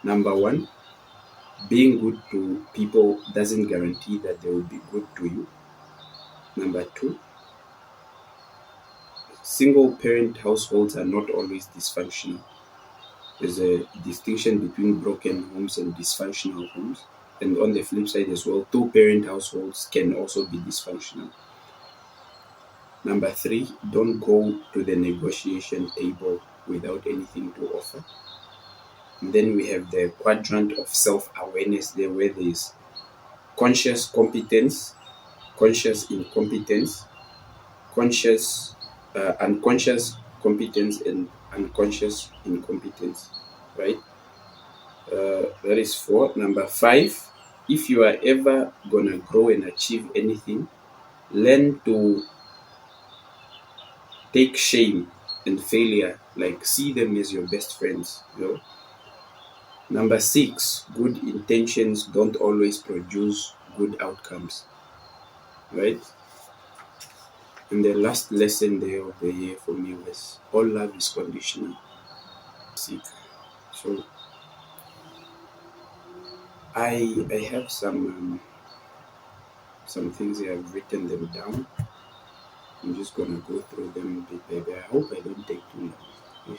Number one, being good to people doesn't guarantee that they will be good to you. Number two, single parent households are not always dysfunctional. There's a distinction between broken homes and dysfunctional homes. And on the flip side as well, two parent households can also be dysfunctional. Number three, don't go to the negotiation table without anything to offer. And then we have the quadrant of self awareness there, where there is conscious competence, conscious incompetence, conscious, unconscious competence, and unconscious incompetence, right? That is four. Number five, if you are ever gonna grow and achieve anything, learn to take shame and failure, like see them as your best friends. Number six, good intentions don't always produce good outcomes, right? And the last lesson there of the year for me was all love is conditional. Sick. So I have some things here. I've written them down. I'm just gonna go through them a bit, baby. I hope I don't take too long.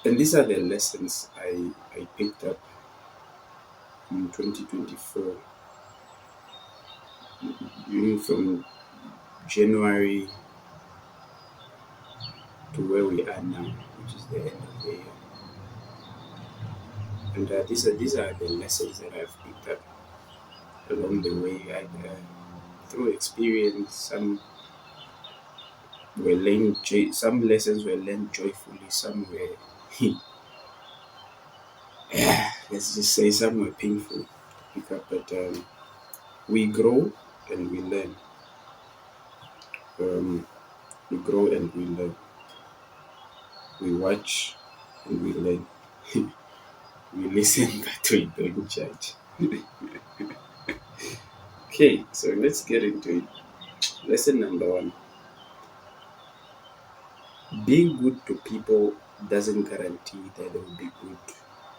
And these are the lessons I picked up in 2024, from January to where we are now, which is the end of the year. And these are the lessons that I've picked up along the way. Through experience, some lessons were learned joyfully, some were, let's just say, some were painful to pick up. But we grow and we learn. We grow and we learn. We watch and we learn. We listen, but we don't judge. Okay, so let's get into it. Lesson number one: being good to people doesn't guarantee that they will be good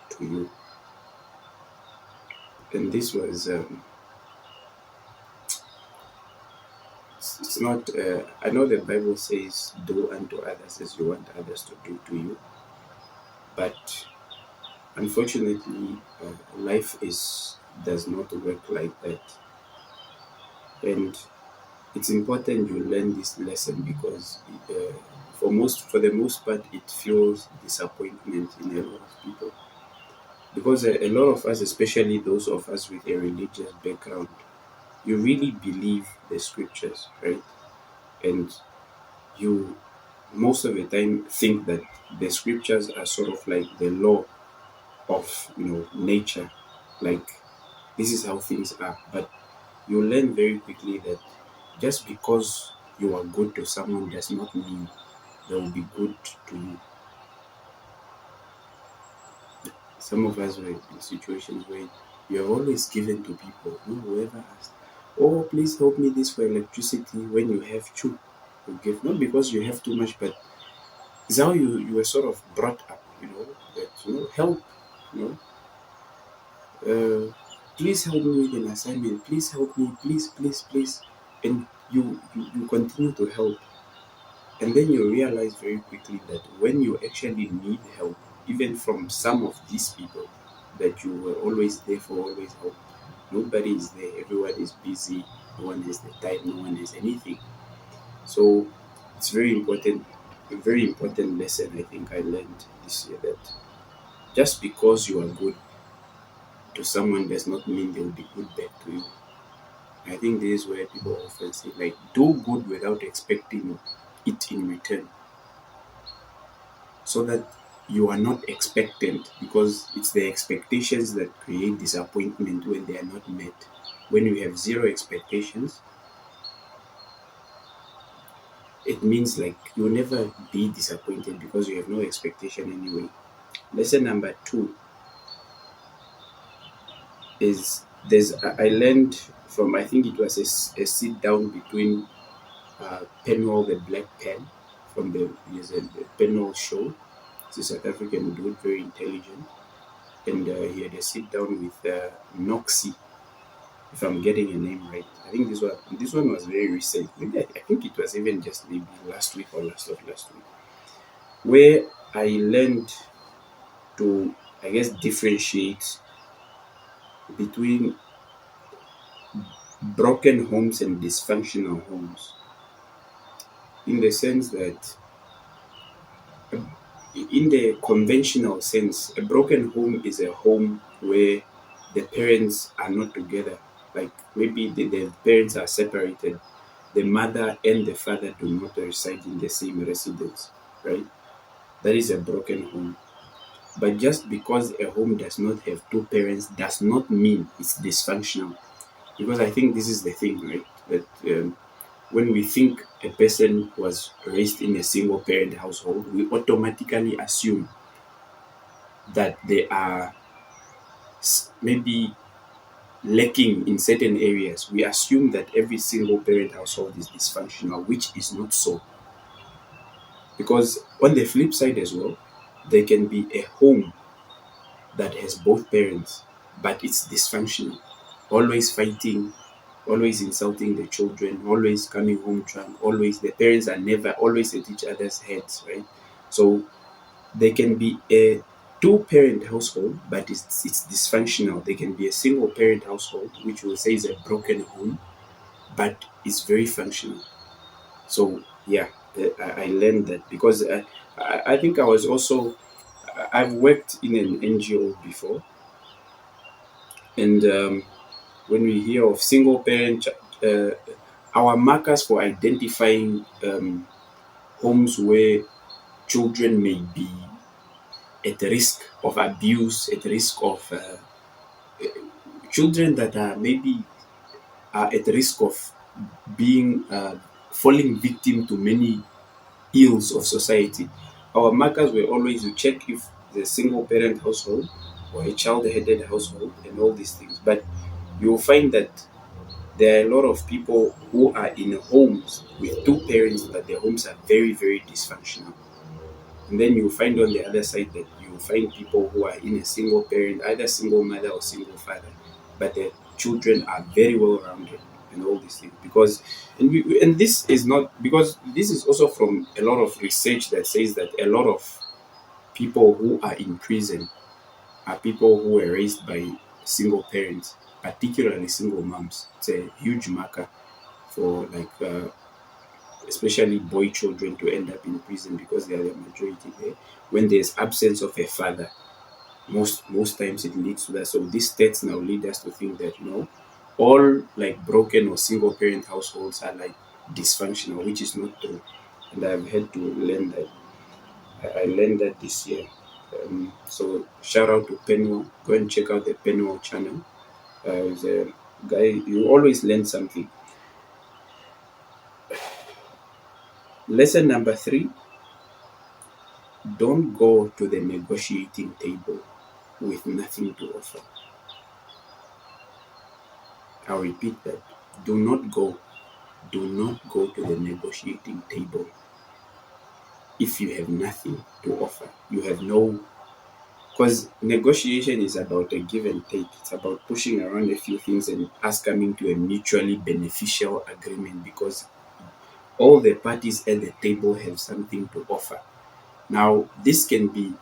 to you. And this was, it's not, I know the Bible says, do unto others as you want others to do to you. But unfortunately, life does not work like that. And it's important you learn this lesson, because for the most part, it fuels disappointment in a lot of people. Because a lot of us, especially those of us with a religious background, you really believe the scriptures, right? And you most of the time think that the scriptures are sort of like the law of nature, like this is how things are. But you learn very quickly that just because you are good to someone does not mean they will be good to you. Some of us were in situations where you have always given to people, whoever asked, oh, please help me this for electricity, when you have to, you give, not because you have too much, but it's how you were sort of brought up, that, help, you know, please help me with an assignment, please help me, please, please, please. And you continue to help. And then you realize very quickly that when you actually need help, even from some of these people that you were always there for, always help, nobody is there, everyone is busy, no one has the time, no one has anything. So it's a very important lesson I think I learned this year, that just because you are good to someone does not mean they will be good back to you. I think this is where people often say, like, do good without expecting it in return, so that you are not expectant, because it's the expectations that create disappointment when they are not met. When you have zero expectations, it means like you'll never be disappointed because you have no expectation anyway. Lesson number two is I learned from, I think it was a sit down between Penwell the Black Pen from the Penwell show, He's a South African dude, very intelligent, and he had a sit down with Noxie, if I'm getting a name right. I think this one was very recent. Maybe I think it was even just maybe last week or last of last week, where I learned to, I guess, differentiate between broken homes and dysfunctional homes, in the sense that, in the conventional sense, a broken home is a home where the parents are not together. Like maybe the parents are separated, the mother and the father do not reside in the same residence, right? That is a broken home. But just because a home does not have two parents does not mean it's dysfunctional. Because I think this is the thing, right? That when we think a person was raised in a single parent household, we automatically assume that they are maybe lacking in certain areas. We assume that every single parent household is dysfunctional, which is not so. Because on the flip side as well, there can be a home that has both parents, but it's dysfunctional. Always fighting, always insulting the children, always coming home drunk, always the parents are never always at each other's heads, right? So there can be a two-parent household, but it's dysfunctional. There can be a single parent household, which we'll say is a broken home, but it's very functional. So yeah, I learned that because I think I was also, I've worked in an NGO before, and when we hear of single parent, our markers for identifying homes where children may be at risk of abuse, at risk of children that are maybe are at risk of being falling victim to many ills of society. Our markers were always to check if the single parent household or a child headed household and all these things. But you'll find that there are a lot of people who are in homes with two parents, but their homes are very, very dysfunctional. And then you find on the other side that you find people who are in a single parent, either single mother or single father, but their children are very well rounded and all these things. Because and this is not because this is also from a lot of research that says that a lot of people who are in prison are people who were raised by single parents, particularly single moms. It's a huge marker for especially boy children to end up in prison because they are the majority there. When there's absence of a father, most times it leads to that. So these stats now lead us to think that all like broken or single parent households are like dysfunctional, which is not true. And I've had to learn that. I learned that this year. So shout out to Penwell. Go and check out the Penwell channel. He's a guy. You always learn something. Lesson number 3: don't go to the negotiating table with nothing to offer. I'll repeat that. Do not go. Do not go to the negotiating table if you have nothing to offer. You have no. Because negotiation is about a give and take. It's about pushing around a few things and us coming to a mutually beneficial agreement because all the parties at the table have something to offer. Now, this can be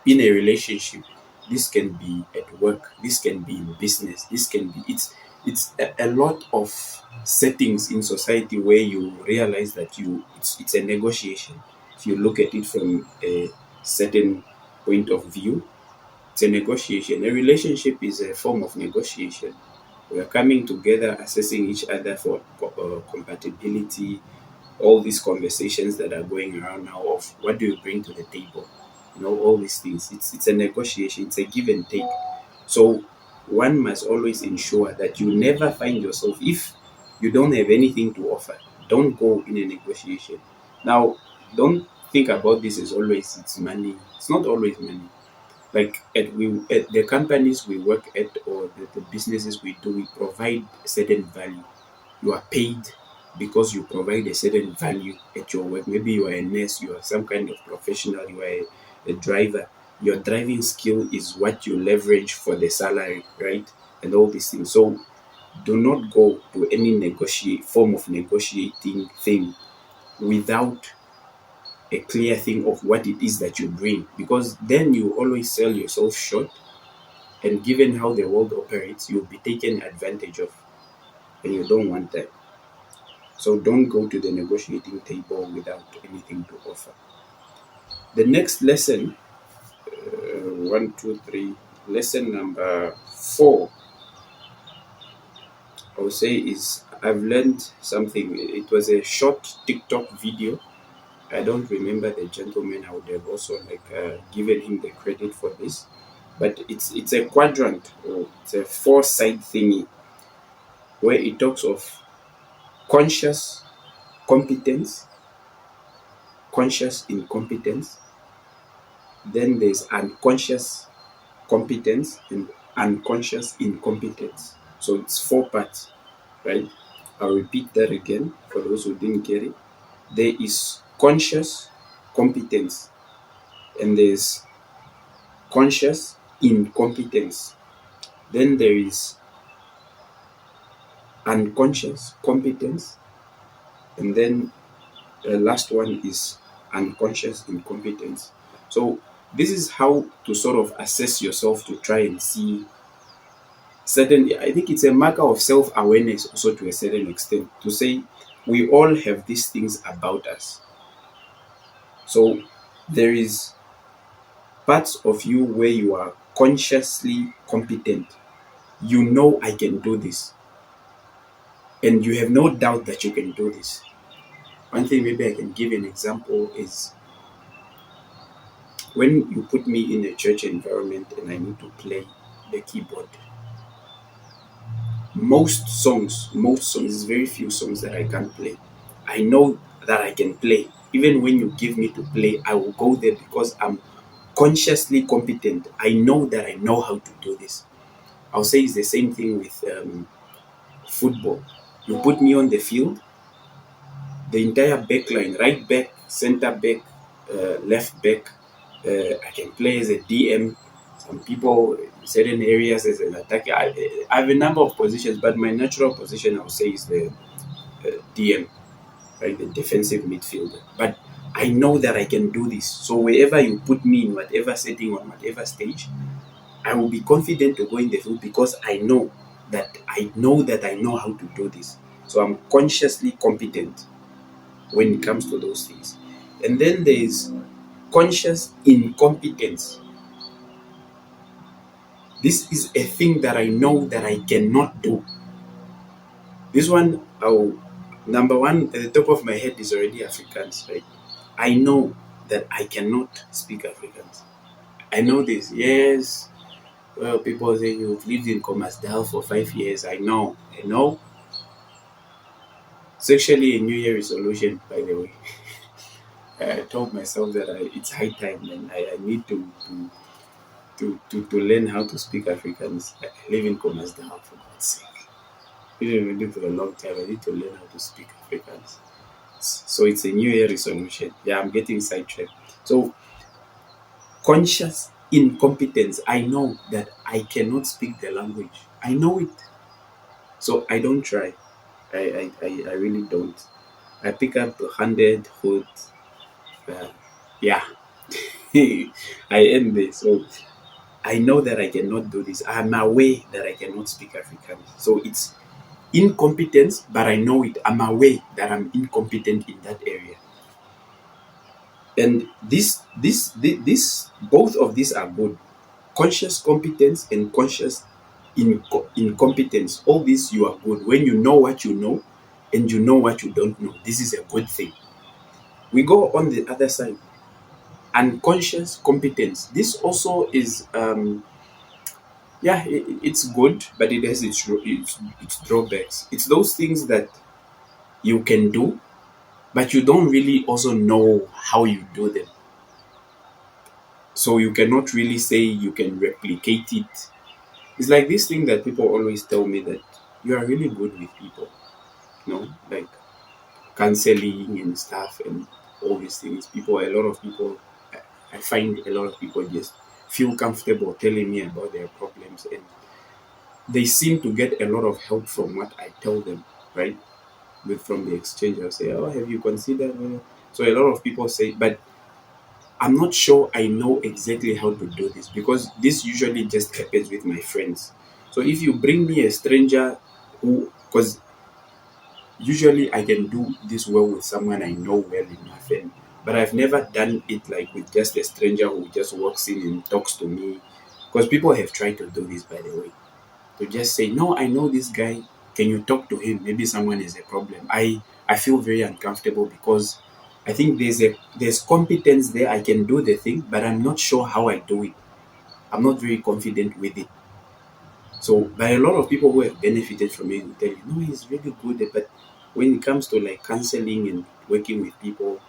in a relationship, this can be at work, this can be in business, this can be it's a lot of settings in society where you realize that it's a negotiation. If you look at it from a certain point of view, it's a negotiation. A relationship is a form of negotiation. We are coming together, assessing each other for compatibility, all these conversations that are going around now of what do you bring to the table, all these things. It's a negotiation, it's a give and take. So one must always ensure that you never find yourself, if you don't have anything to offer, don't go in a negotiation. Now, don't think about this as always it's money. It's not always money. Like at the companies we work at, or the businesses we do, we provide certain value. You are paid because you provide a certain value at your work. Maybe you are a nurse, you are some kind of professional, you are a driver. Your driving skill is what you leverage for the salary, right? And all these things. So do not go to any negotiate form of negotiating thing without a clear thing of what it is that you bring, because then you always sell yourself short, and given how the world operates, you'll be taken advantage of, and you don't want that. So don't go to the negotiating table without anything to offer. The next lesson, one, two, three, lesson number 4, I would say is I've learned something. It was a short TikTok video. I don't remember the gentleman. I would have also given him the credit for this, but it's a quadrant, or it's a 4-side thingy where it talks of conscious competence, conscious incompetence, then there's unconscious competence and unconscious incompetence. So it's 4 parts, right? I'll repeat that again for those who didn't get it. There is conscious competence, and there's conscious incompetence. Then there is unconscious competence, and then the last one is unconscious incompetence. So this is how to sort of assess yourself, to try and see certain. I think it's a marker of self-awareness also, to a certain extent, to say we all have these things about us. So there is parts of you where you are consciously competent. You know, I can do this, and you have no doubt that you can do this. One thing maybe I can give an example is when you put me in a church environment and I need to play the keyboard. There's very few songs that I can't play. I know that I can play. Even when you give me to play, I will go there because I'm consciously competent. I know that I know how to do this. I'll say it's the same thing with football. You put me on the field, the entire back line, right back, center back, left back. I can play as a DM. Some people, in certain areas, as an attacker. I have a number of positions, but my natural position, I would say, is the DM, right, the defensive midfielder. But I know that I can do this. So wherever you put me in whatever setting, on whatever stage, I will be confident to go in the field because I know that I know how to do this. So I'm consciously competent when it comes to those things. And then there is conscious incompetence. This is a thing that I know that I cannot do. This one, number one, at the top of my head is already Afrikaans, right? I know that I cannot speak Afrikaans. I know this. Yes. Well, people say you've lived in Commasdal for 5 years. I know. It's actually a New Year resolution, by the way. I told myself that it's high time, and I need to learn how to speak Afrikaans. I live in Commasdal, for God's sake. Been living for a long time. I need to learn how to speak Afrikaans. So it's a New Year resolution. Yeah, I'm getting sidetracked. So conscious incompetence. I know that I cannot speak the language. I know it. So I don't try. I really don't. I pick up 100 hood. Yeah. I end this. So I know that I cannot do this. I'm aware that I cannot speak Afrikaans. So it's incompetence, but I know it. I'm aware that I'm incompetent in that area. And this both of these are good. Conscious competence and conscious incompetence. All these you are good when you know what you know and you know what you don't know. This is a good thing. We go on the other side. Unconscious competence. This also is it's good, but it has its drawbacks. It's those things that you can do, but you don't really also know how you do them. So you cannot really say you can replicate it. It's like this thing that people always tell me, that you are really good with people. You know, like counseling and stuff and all these things. A lot of people, I find a lot of people just feel comfortable telling me about their problems, and they seem to get a lot of help from what I tell them, right? From the exchange, I'll say, "Oh, have you considered?" So a lot of people say, but I'm not sure I know exactly how to do this because this usually just happens with my friends. So if you bring me a stranger because usually I can do this well with someone I know well enough, but I've never done it like with just a stranger who just walks in and talks to me. Because people have tried to do this, by the way, to just say, "No, I know this guy. Can you talk to him? Maybe someone is a problem." I feel very uncomfortable because I think there's competence there. I can do the thing, but I'm not sure how I do it. I'm not very confident with it. So, but a lot of people who have benefited from it will tell you, "No, he's really good." But when it comes to like counseling and working with people,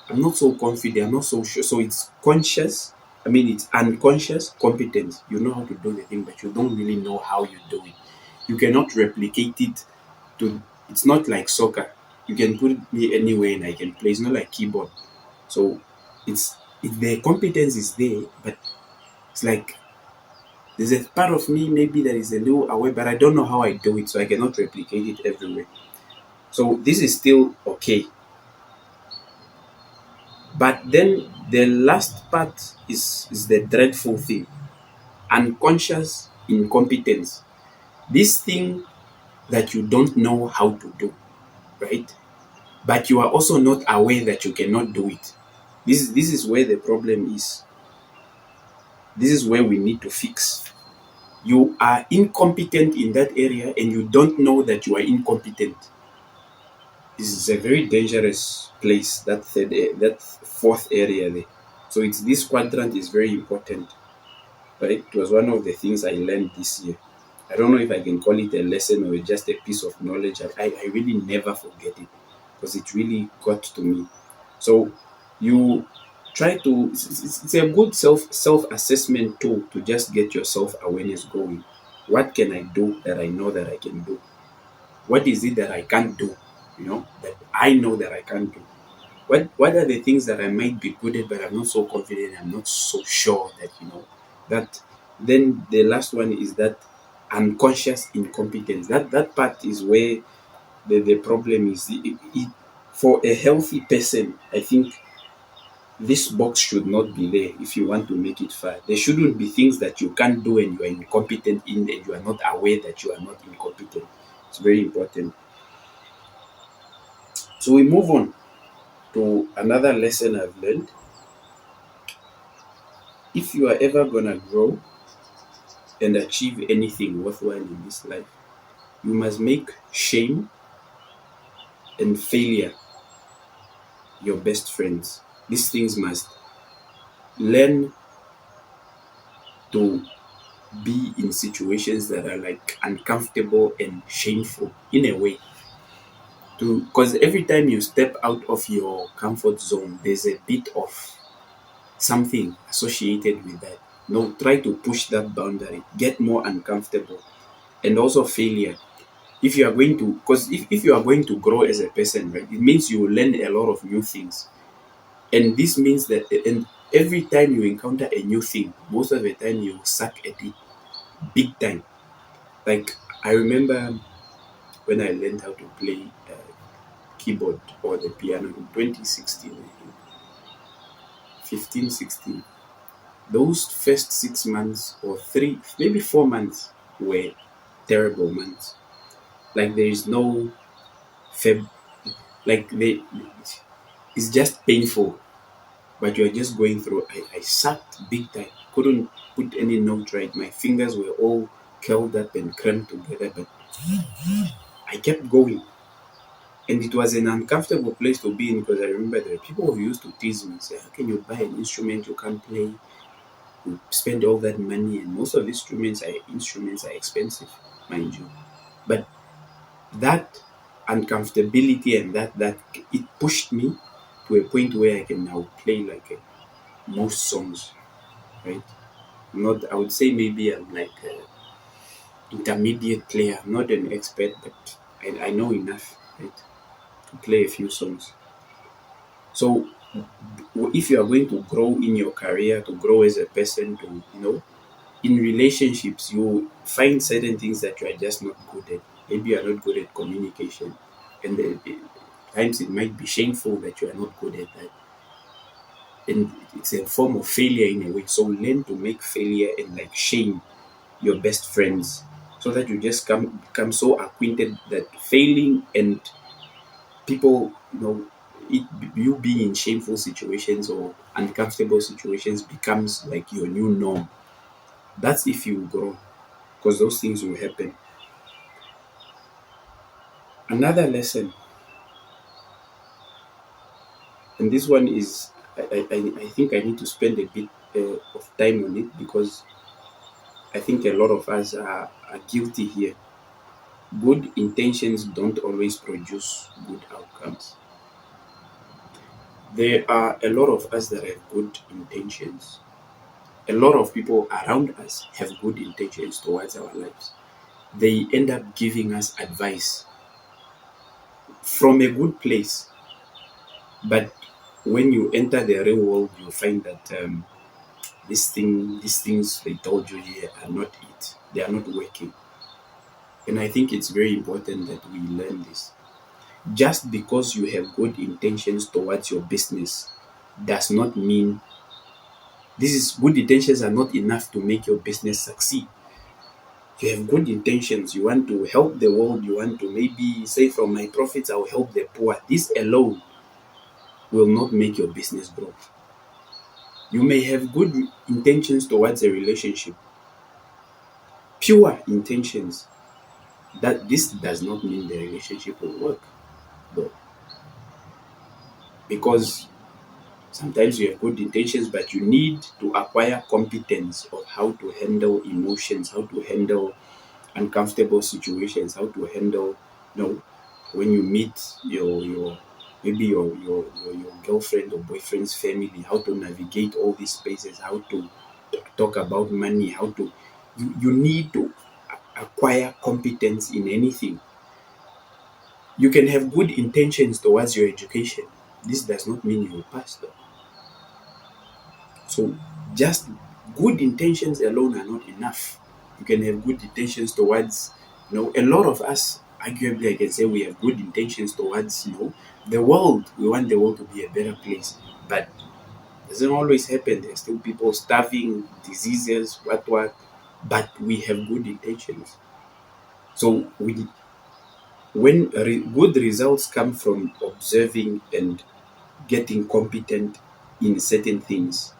I'm not so confident. I'm not so sure. So it's conscious. I mean, it's unconscious competence. You know how to do the thing, but you don't really know how you do it. You cannot replicate it to. It's not like soccer. You can put me anywhere and I can play. It's not like keyboard. So the competence is there, but it's like there's a part of me maybe that is a little away, but I don't know how I do it, so I cannot replicate it everywhere. So this is still okay. But then the last part is the dreadful thing. Unconscious incompetence. This thing that you don't know how to do, right? But you are also not aware that you cannot do it. This is where the problem is. This is where we need to fix. You are incompetent in that area and you don't know that you are incompetent. This is a very dangerous place, that fourth area there. So it's this quadrant is very important, right? It was one of the things I learned this year. I don't know if I can call it a lesson or just a piece of knowledge. I really never forget it because it really got to me. So you try to it's a good self assessment tool to just get your self awareness going. What can I do that I know that I can do? What is it that I can't do? That I know that I can't do. What are the things that I might be good at, but I'm not so confident, I'm not so sure that that. Then the last one is that unconscious incompetence. That part is where the problem is. For a healthy person, I think this box should not be there if you want to make it far. There shouldn't be things that you can't do and you are incompetent in, and you are not aware that you are not incompetent. It's very important. So we move on to another lesson I've learned. If you are ever gonna grow and achieve anything worthwhile in this life, you must make shame and failure your best friends. These things must learn to be in situations that are like uncomfortable and shameful in a way. Because every time you step out of your comfort zone, there's a bit of something associated with that. Try to push that boundary, get more uncomfortable, and also failure. If you are going to, because if you are going to grow as a person, right, it means you will learn a lot of new things. And this means that and every time you encounter a new thing, most of the time you suck at it big time. Like I remember when I learned how to play keyboard or the piano in 2016, I think, 15, 16. Those first 6 months or 4 months were terrible months. Like there is no feb, like it's just painful, but you're just going through. I sucked big time, couldn't put any note right. My fingers were all curled up and cramped together, but I kept going. And it was an uncomfortable place to be in because I remember there were people who used to tease me, say, "How can you buy an instrument you can't play? You spend all that money," and most of instruments are expensive, mind you. But that uncomfortability and that it pushed me to a point where I can now play like most songs, right? Not, I would say maybe I'm like an intermediate player. I'm not an expert, but I know enough, right? play a few songs. So if you are going to grow in your career, to grow as a person, to in relationships, you find certain things that you are just not good at. Maybe you are not good at communication, and times it might be shameful that you are not good at that, and it's a form of failure in a way. So learn to make failure and like shame your best friends, so that you just become so acquainted that failing and people, it, you being in shameful situations or uncomfortable situations becomes like your new norm. That's if you grow, because those things will happen. Another lesson, and this one is, I think I need to spend a bit of time on it, because I think a lot of us are guilty here. Good intentions don't always produce good outcomes. There are a lot of us that have good intentions. A lot of people around us have good intentions towards our lives. They end up giving us advice from a good place, but when you enter the real world, you find that these things they told you here are not it. They are not working. And I think it's very important that we learn this. Just because you have good intentions towards your business does not mean this is good intentions are not enough to make your business succeed. You have good intentions, you want to help the world, you want to maybe say from my profits I will help the poor. This alone will not make your business grow. You may have good intentions towards a relationship, pure intentions. That this does not mean the relationship will work, though, because sometimes you have good intentions, but you need to acquire competence of how to handle emotions, how to handle uncomfortable situations, how to handle, when you meet your maybe your girlfriend or boyfriend's family, how to navigate all these spaces, how to talk about money, how to you need to acquire competence in anything. You can have good intentions towards your education. This does not mean you will pass though. So just good intentions alone are not enough. You can have good intentions towards, a lot of us, arguably, I can say we have good intentions towards, the world. We want the world to be a better place. But it doesn't always happen. There's still people starving, diseases, what. But we have good intentions. So when good results come from observing and getting competent in certain things.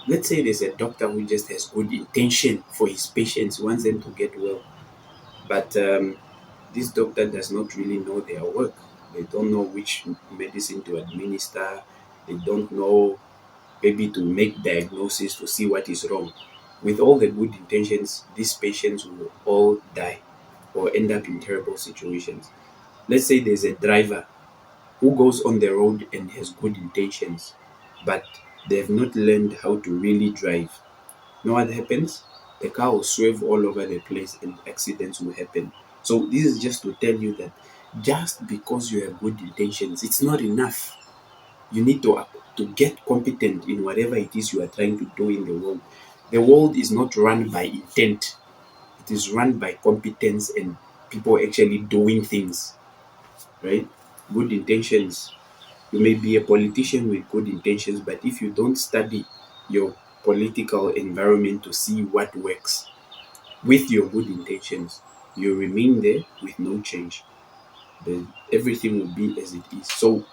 Let's say there's a doctor who just has good intention for his patients, wants them to get well, but this doctor does not really know their work. They don't know which medicine to administer. They don't know maybe to make diagnosis to see what is wrong. With all the good intentions, these patients will all die or end up in terrible situations. Let's say there's a driver who goes on the road and has good intentions, but they have not learned how to really drive. You know what happens? The car will swerve all over the place and accidents will happen. So this is just to tell you that just because you have good intentions, it's not enough. You need to get competent in whatever it is you are trying to do in the world. The world is not run by intent. It is run by competence and people actually doing things, right? Good intentions. You may be a politician with good intentions, but if you don't study your political environment to see what works with your good intentions, you remain there with no change. Everything will be as it is. So,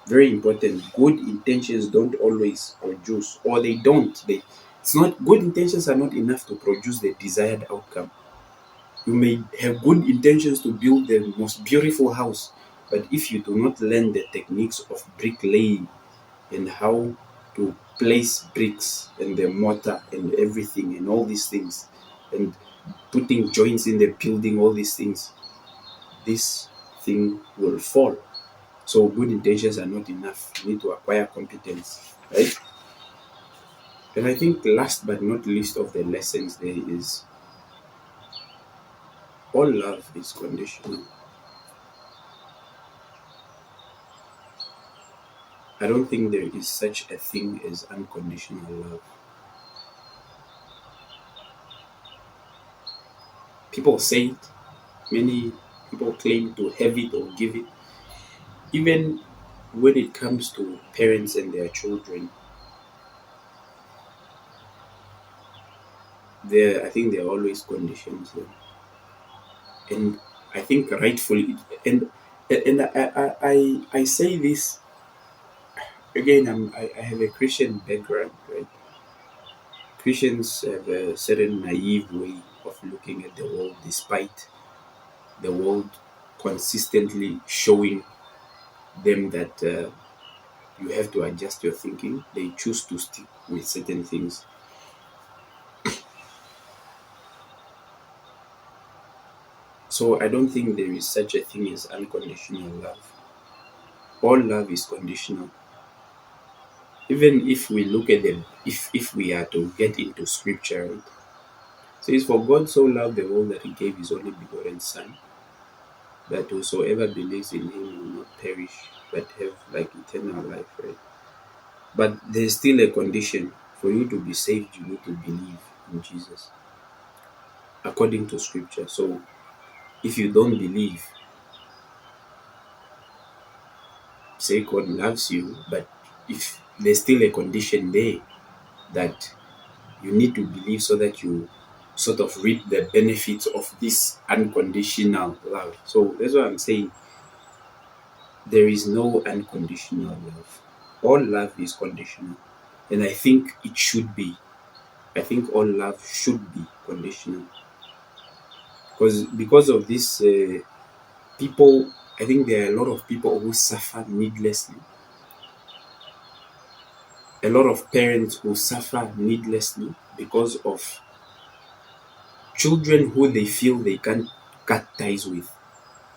very important. Good intentions don't always produce, or they don't. It's not good intentions are not enough to produce the desired outcome. You may have good intentions to build the most beautiful house, but if you do not learn the techniques of bricklaying and how to place bricks and the mortar and everything and all these things and putting joints in the building, all these things, this thing will fall. So good intentions are not enough. You need to acquire competence, right? And I think last but not least of the lessons there is all love is conditional. I don't think there is such a thing as unconditional love. People say it, many people claim to have it or give it. Even when it comes to parents and their children, I think there are always conditions there. And I think rightfully, and I say this again. I have a Christian background, right? Christians have a certain naive way of looking at the world, despite the world consistently showing them that you have to adjust your thinking. They choose to stick with certain things. So I don't think there is such a thing as unconditional love. All love is conditional. Even if we look at them, if we are to get into scripture, it says, "For God so loved the world that He gave His only begotten Son, that whosoever believes in Him will not perish, but have like eternal life." Right? But there's still a condition. For you to be saved, you need to believe in Jesus, according to scripture. So if you don't believe, say God loves you, but if there's still a condition there that you need to believe so that you sort of reap the benefits of this unconditional love. So that's what I'm saying. There is no unconditional love. All love is conditional. And I think it should be. I think all love should be conditional. Because of this, people, I think there are a lot of people who suffer needlessly. A lot of parents who suffer needlessly because of children who they feel they can't cut ties with.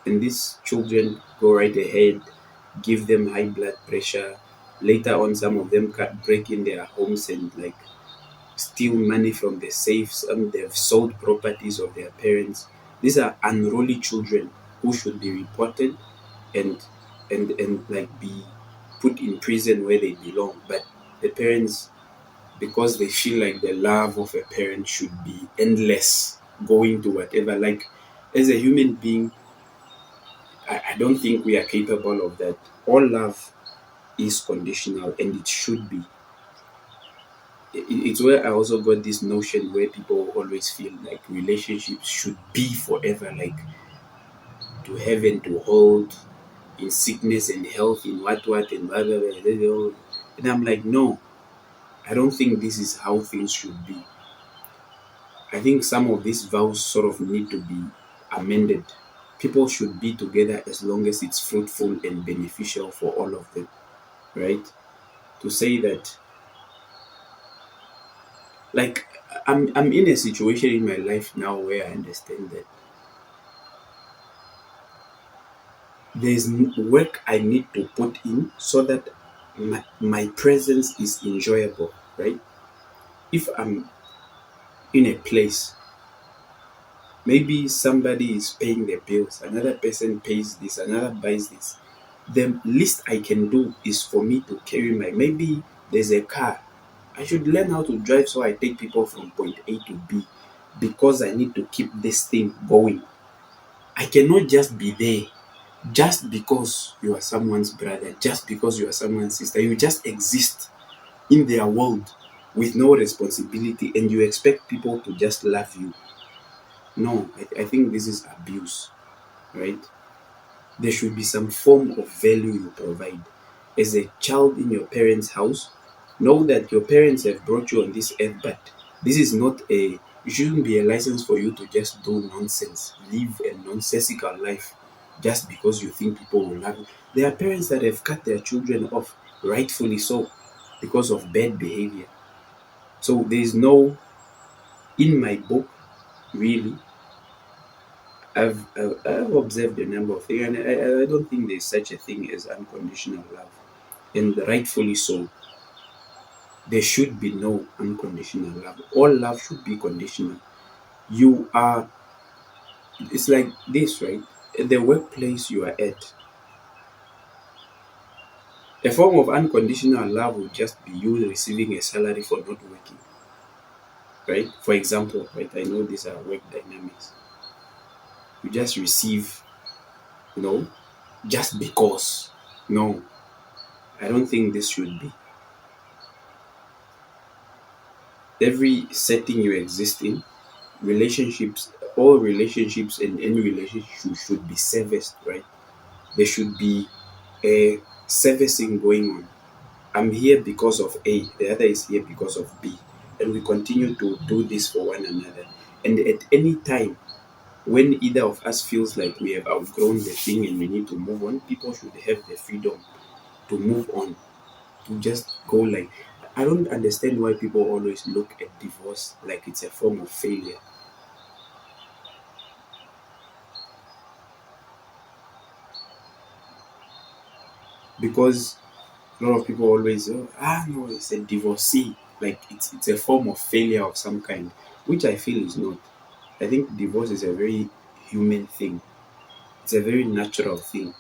And these children go right ahead, give them high blood pressure. Later on, some of them break in their homes and like steal money from the safes. They've sold properties of their parents. These are unruly children who should be reported and and like be put in prison where they belong. But the parents, because they feel like the love of a parent should be endless, going to whatever. Like as a human being, I don't think we are capable of that. All love is conditional and it should be. It's where I also got this notion where people always feel like relationships should be forever, like to have and to hold, in sickness and health, in what and blah, blah, blah, blah, blah. And I'm like, no, I don't think this is how things should be. I think some of these vows sort of need to be amended. People should be together as long as it's fruitful and beneficial for all of them, right? To say that, like, I'm in a situation in my life now where I understand that there's work I need to put in so that my presence is enjoyable, right? If I'm in a place, maybe somebody is paying their bills, another person pays this, another buys this. The least I can do is for me to carry maybe there's a car. I should learn how to drive so I take people from point A to B because I need to keep this thing going. I cannot just be there just because you are someone's brother, just because you are someone's sister. You just exist in their world with no responsibility and you expect people to just love you. No, I think this is abuse, right? There should be some form of value you provide. As a child in your parents' house, know that your parents have brought you on this earth, but this is not it shouldn't be a license for you to just do nonsense, live a nonsensical life just because you think people will love you. There are parents that have cut their children off, rightfully so, because of bad behavior. So there is no, in my book, really, I've observed a number of things, and I don't think there's such a thing as unconditional love, and rightfully so. There should be no unconditional love. All love should be conditional. You are. It's like this, right? At the workplace you are at, A form of unconditional love would just be you receiving a salary for not working, right? For example, right? I know these are work dynamics. You just receive, you know, just because. No, I don't think this should be. Every setting you exist in, relationships, all relationships and any relationship should be serviced, right? There should be a servicing going on. I'm here because of A, the other is here because of B. And we continue to do this for one another. And at any time, when either of us feels like we have outgrown the thing and we need to move on, people should have the freedom to move on, to just go like. I don't understand why people always look at divorce like it's a form of failure. Because a lot of people always, oh, no, it's a divorcee. Like it's a form of failure of some kind, which I feel is not. I think divorce is a very human thing. It's a very natural thing.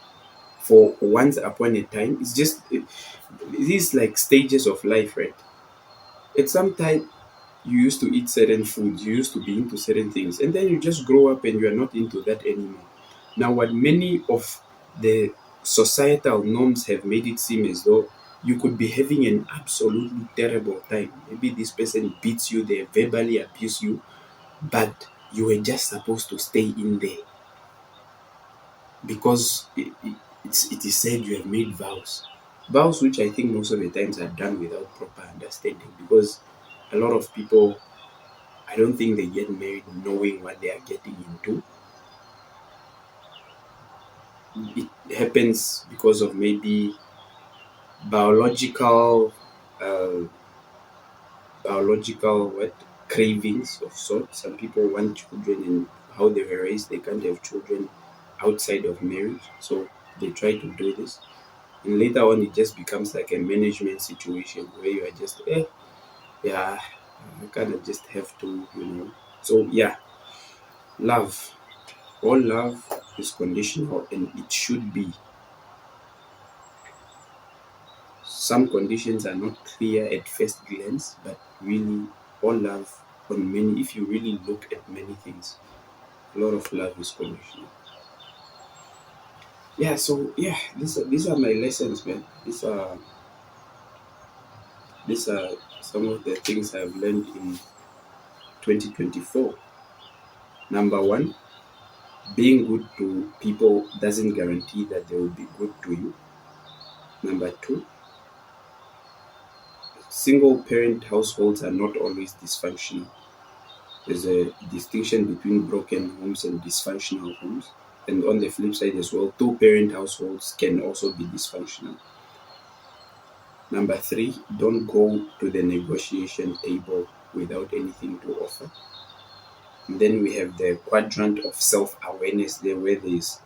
For once upon a time, it is like stages of life, right? At some time, you used to eat certain foods, you used to be into certain things, and then you just grow up and you are not into that anymore. Now, what many of the societal norms have made it seem as though you could be having an absolutely terrible time. Maybe this person beats you, they verbally abuse you, but you were just supposed to stay in there because it is said you have made vows. Vows, which I think most of the times are done without proper understanding, because a lot of people, I don't think they get married knowing what they are getting into. It happens because of maybe biological, uh, biological what cravings of sorts. Some people want children, and how they were raised, they can't have children outside of marriage, so they try to do this. And later on, it just becomes like a management situation where you are just, yeah, I kind of just have to, you know. So yeah, love. All love is conditional, and it should be. Some conditions are not clear at first glance, but really, all love on many, if you really look at many things, a lot of love is conditional. Yeah, so yeah, these are my lessons, man. These are some of the things I've learned in 2024. Number one, being good to people doesn't guarantee that they will be good to you. Number two, single parent households are not always dysfunctional. There's a distinction between broken homes and dysfunctional homes. And on the flip side as well, two parent households can also be dysfunctional. Number three, don't go to the negotiation table without anything to offer. And then we have the quadrant of self awareness there, where there is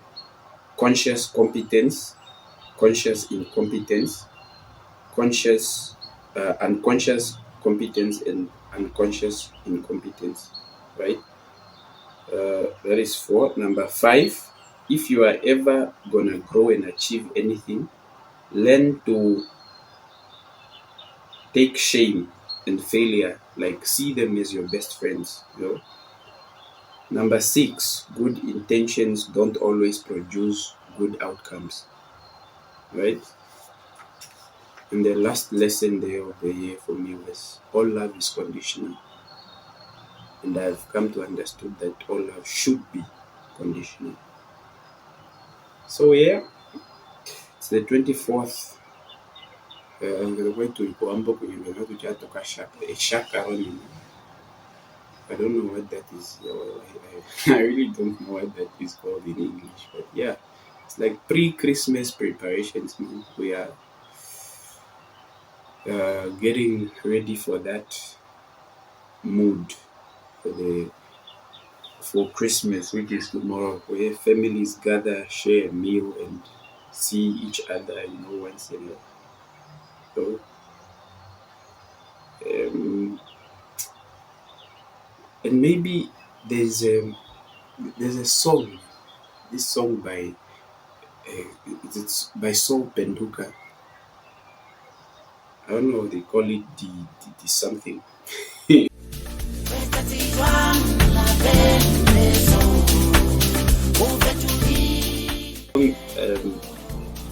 conscious competence, conscious incompetence, conscious, unconscious competence, and unconscious incompetence, right? That is four. Number five, if you are ever gonna grow and achieve anything, learn to take shame and failure, like see them as your best friends. You know. Number six, good intentions don't always produce good outcomes, right? And the last lesson there of the year for me was all love is conditional. And I've come to understand that all love should be conditional. So yeah, it's the 24th. Ngere kwetu ikuambo kwenye ndoto tuchatoka shakaroni. I don't know what that is. I really don't know what that is called in English. But yeah, it's like pre-Christmas preparations, man. We are getting ready for that mood for the for Christmas, which is tomorrow, where families gather, share a meal, and see each other, once in a so. Um, and maybe there's a there's a song, this song by it's by Saul Penduka. I don't know, they call it the something. um,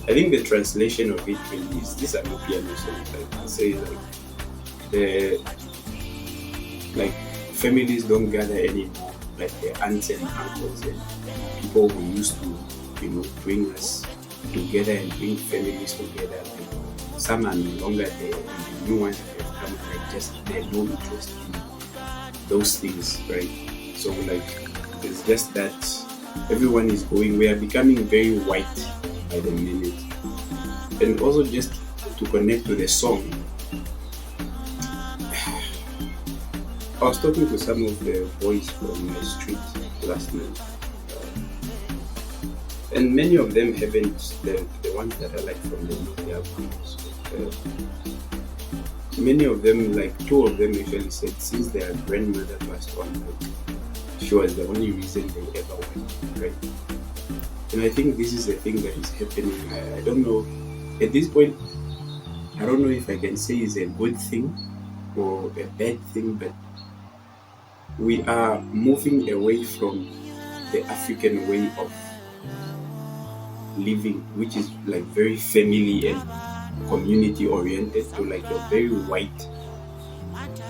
I think the translation of it really is this are no piano songs. Like it says the like families don't gather anymore like their aunts and uncles and people who used to, bring us together and bring families together. Like some are no longer there and the new ones that have come like just they have no interest in those things, right? So like it's just that everyone is going, we are becoming very white by the minute. And also just to connect to the song, I was talking to some of the boys from my street last night, and many of them haven't, the ones that are like from the nuclear families. Many of them, like two of them actually said since their grandmother passed on, like, she was the only reason they ever went, right? And I think this is the thing that is happening. I don't know, at this point, I don't know if I can say it's a good thing or a bad thing, but we are moving away from the African way of living, which is like very family and community oriented, to like a very white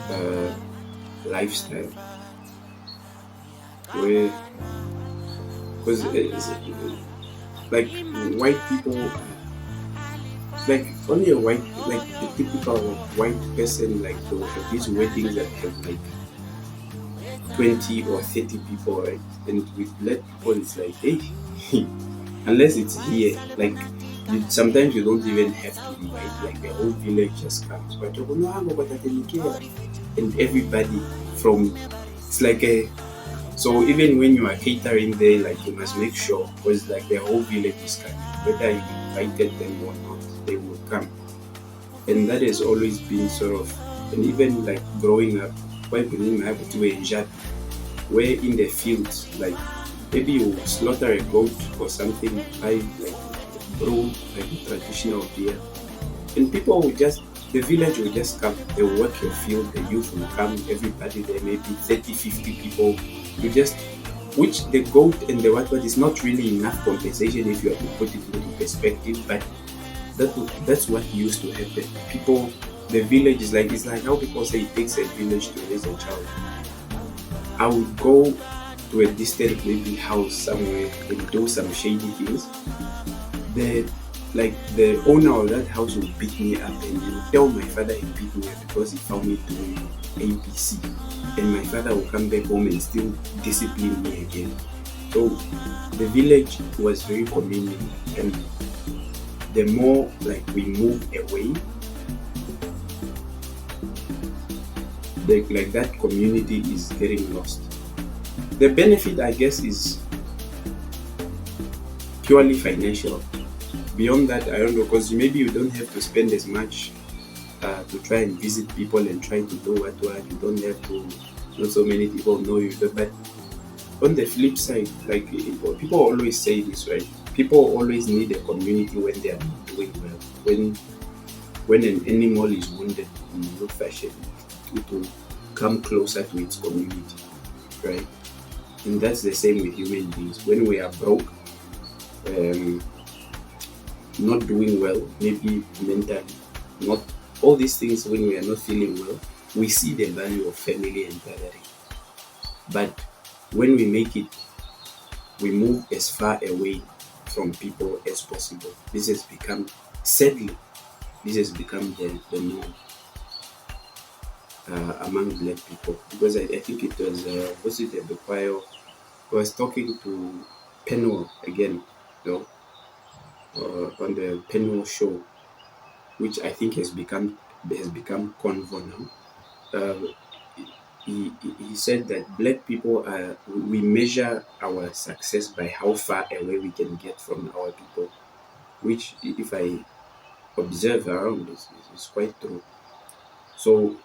uh, lifestyle, where because like white people, like only a white, like the typical white person, like they'll have these weddings that have like 20 or 30 people, right? And with black people, it's like, hey, unless it's here, like sometimes you don't even have to invite, like the whole village just comes. But you go, "No, I'm about to take care." And everybody from, it's like a, so even when you are catering there, like you must make sure, because like the whole village is coming, whether you invited them or not, they will come. And that has always been sort of, and even like growing up, quite believe I have to enjoy where in the fields, like maybe you slaughter a goat or something, buy like brew, like traditional beer, and people will just, the village will just come, they will work your field, the youth will come, everybody there, maybe 30, 50 people, you just, which the goat and the what is not really enough compensation if you have to put it into perspective, but that's what used to happen. People, the village is like, it's like how people say it takes a village to raise a child. I would go to a distant maybe house somewhere and do some shady things. The like the owner of that house will beat me up and he will tell my father he beat me up because he found me doing ABC. And my father will come back home and still discipline me again. So the village was very communal, and the more like we move away, like that community is getting lost. The benefit, I guess, is purely financial. Beyond that, I don't know, because maybe you don't have to spend as much to try and visit people and try to do what you don't have to. Not so many people know you, but on the flip side, like people always say this, right? People always need a community when they are not doing well. When an animal is wounded in no fashion, to come closer to its community, right? And that's the same with human beings. When we are broke, not doing well, maybe mentally, not all these things, when we are not feeling well, we see the value of family and gathering. But when we make it, we move as far away from people as possible. This has become, sadly, this has become the norm among black people. Because I think it was, was it Bequayo, I was talking to Penwell again, on the Penwell show, which I think has become convo now. He said that black people we measure our success by how far away we can get from our people, which if I observe around is quite true. So